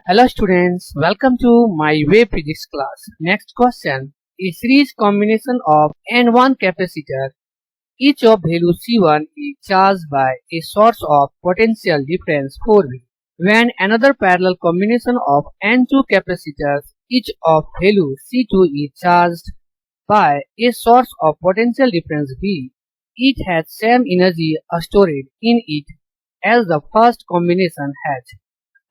Hello students, welcome to my wave physics class. Next question. A series combination of N1 capacitor, each of value C1 is charged by a source of potential difference 4V. When another parallel combination of N2 capacitors, each of value C2 is charged by a source of potential difference V, it has same energy stored in it as the first combination has.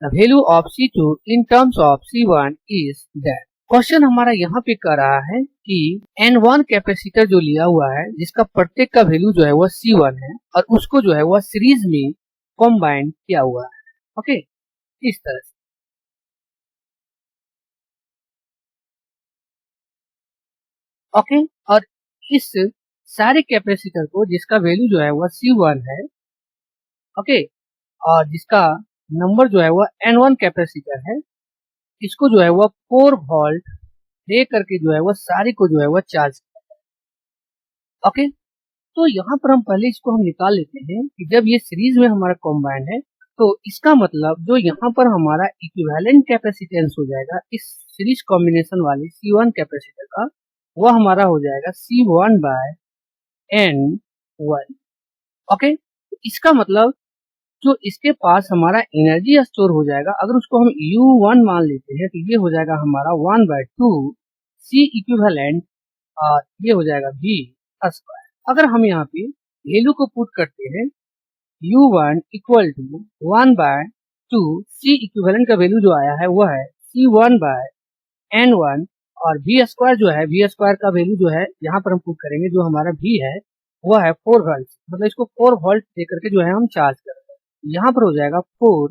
The value of C2 in terms of C1 is that. Question हमारा यहाँ पे कर रहा है कि N1 capacitor जो लिया हुआ है जिसका प्रत्येक का वैल्यू जो है वह C1 है और उसको जो है वह सीरीज में कॉम्बाइन किया हुआ है। ओके, इस तरह से। ओके, और इस सारे कैपेसिटर को जिसका वैल्यू जो है वह C1 है, ओके, और जिसका नंबर जो है वह N1 कैपेसिटर है, इसको जो है वह 4 वोल्ट दे करके जो है वह सारी को जो है वह चार्ज किया है। ओके, तो यहाँ पर हम पहले इसको हम निकाल लेते हैं कि जब ये सीरीज में हमारा कॉम्बाइन है तो इसका मतलब जो यहाँ पर हमारा इक्विवेलेंट कैपेसिटेंस हो जाएगा इस सीरीज कॉम्बिनेशन वाले C1 कैपेसिटर का, वह हमारा हो जाएगा C1 बाय N1। ओके, इसका मतलब जो इसके पास हमारा एनर्जी स्टोर हो जाएगा, अगर उसको हम U1 मान लेते हैं तो ये हो जाएगा हमारा 1/2 C इक्विवेलेंट और ये हो जाएगा V स्क्वायर। अगर हम यहाँ पे वैल्यू को पुट करते हैं U1 equal to 1/2 C equivalent का वैल्यू जो आया है वह है C1 बाय N1 और V स्क्वायर जो है V स्क्वायर का वैल्यू जो है यहाँ पर हम पुट करेंगे, जो हमारा V है वह है 4 वोल्ट, मतलब इसको 4 वोल्ट दे करके जो है हम चार्ज करेंगे। यहाँ पर हो जाएगा 4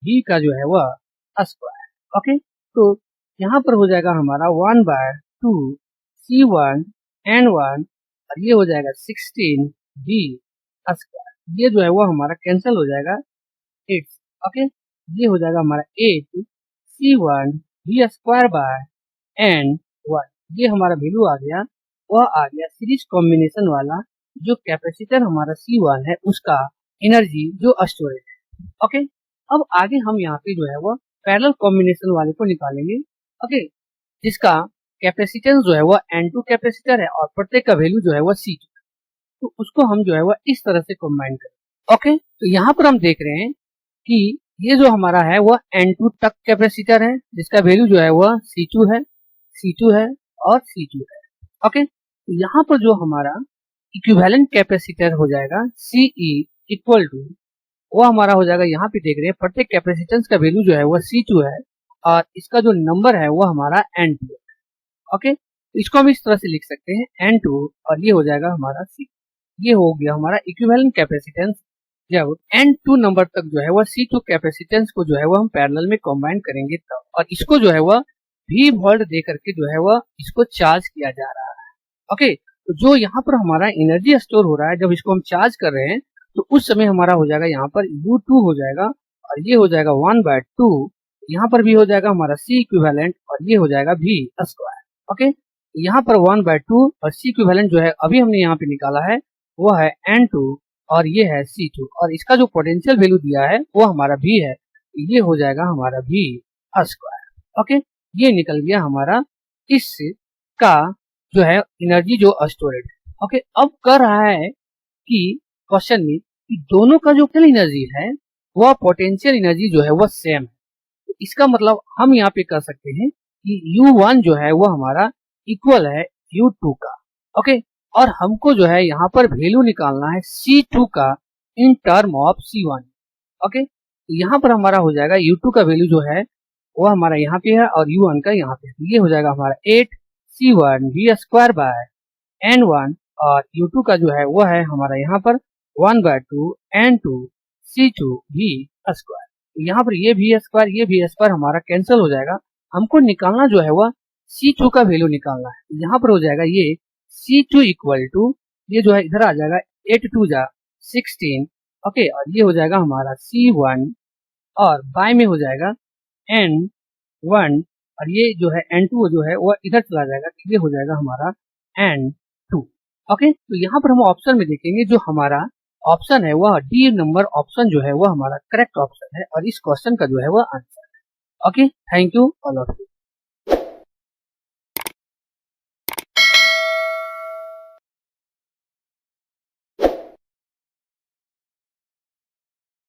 V का जो है वह स्क्वायर। ओके, तो यहाँ पर हो जाएगा हमारा 1/2 C1 N1 और ये हो जाएगा 16 V स्क्वायर। ये जो है वो हमारा कैंसिल हो जाएगा 8। ओके, ये हो जाएगा हमारा 8 C1 V square by N1। ये हमारा वैल्यू आ गया, वह आ गया सीरीज कॉम्बिनेशन वाला जो कैपेसिटर हमारा C1 है उसका एनर्जी जो स्टोरेज है। ओके, अब आगे हम यहाँ पे जो है वो पैरेलल कॉम्बिनेशन वाले को निकालेंगे। ओके, जिसका कैपेसिटेंस जो है वो N2 कैपेसिटर है और प्रत्येक का वैल्यू जो है वो C2, तो उसको हम जो है वो इस तरह से कॉम्बाइन करेंगे। ओके, तो यहाँ पर हम देख रहे हैं कि ये जो हमारा है वह N2 तक कैपेसिटर है जिसका वैल्यू जो है वह C2 है, C2 है और C2 है। ओके, तो यहाँ पर जो हमारा इक्विवेलेंट कैपेसिटर हो जाएगा CE इक्वल टू, वो हमारा हो जाएगा, यहाँ पे देख रहे हैं प्रत्येक कैपेसिटेंस का वैल्यू जो है वो C2 है और इसका जो नंबर है वो हमारा N2 है। ओके, इसको हम इस तरह से लिख सकते हैं N2 और ये हो जाएगा हमारा C। ये हो गया हमारा इक्विवेलेंट कैपेसिटेंस जब N2 नंबर तक जो है वह C2 कैपेसिटेंस को जो है वह हम पैरेलल में कॉम्बाइन करेंगे तब, और इसको जो है वह V वोल्ट दे करके जो है वह इसको चार्ज किया जा रहा है। ओके, तो जो यहाँ पर हमारा एनर्जी स्टोर हो रहा है जब इसको हम चार्ज कर रहे हैं तो उस समय हमारा हो जाएगा यहाँ पर U2 हो जाएगा और ये हो जाएगा 1/2, यहाँ पर भी हो जाएगा हमारा C इक्विवेलेंट और ये हो जाएगा V स्क्वायर। ओके, यहाँ पर 1/2 और C इक्विवेलेंट जो है अभी हमने यहाँ पे निकाला है वो है N2 और ये है C2 और इसका जो पोटेंशियल वैल्यू दिया है वो हमारा V है, ये हो जाएगा हमारा V स्क्वायर। ओके, ये निकल गया हमारा इस का जो है एनर्जी जो स्टोरेज है। ओके, अब कर रहा है कि क्वेश्चन में कि दोनों का जो एनर्जी है वह पोटेंशियल एनर्जी जो है वह सेम है। इसका मतलब हम यहाँ पे कर सकते हैं कि U1 जो है वह हमारा इक्वल है U2 का। ओके, और हमको जो है यहाँ पर वैल्यू निकालना है C2 का in term of C1। Okay, तो यहाँ पर हमारा हो जाएगा U2 का वैल्यू जो है वह हमारा यहाँ पे है और U1 का यहाँ पे, ये हो जाएगा हमारा 8 C1 V square by N1 और U2 का जो है वह है हमारा यहाँ पर 1/2 N2 C2 V स्क्वायर। यहाँ पर ये V स्क्वायर हमारा कैंसिल हो जाएगा, हमको निकालना जो है वह C2 का वैल्यू निकालना है। यहाँ पर हो जाएगा ये C2 इक्वल टू, ये जो है इधर आ जाएगा 8 2 जा 16। ओके, और ये हो जाएगा हमारा C1 और बाय में हो जाएगा N1 और ये जो है N2 जो है वह इधर चला जाएगा, ये हो जाएगा हमारा N2। ओके, तो यहाँ पर हम ऑप्शन में देखेंगे जो हमारा ऑप्शन है वह डी नंबर ऑप्शन जो है वह हमारा करेक्ट ऑप्शन है और इस क्वेश्चन का जो है वह आंसर है। Okay, thank you all of you.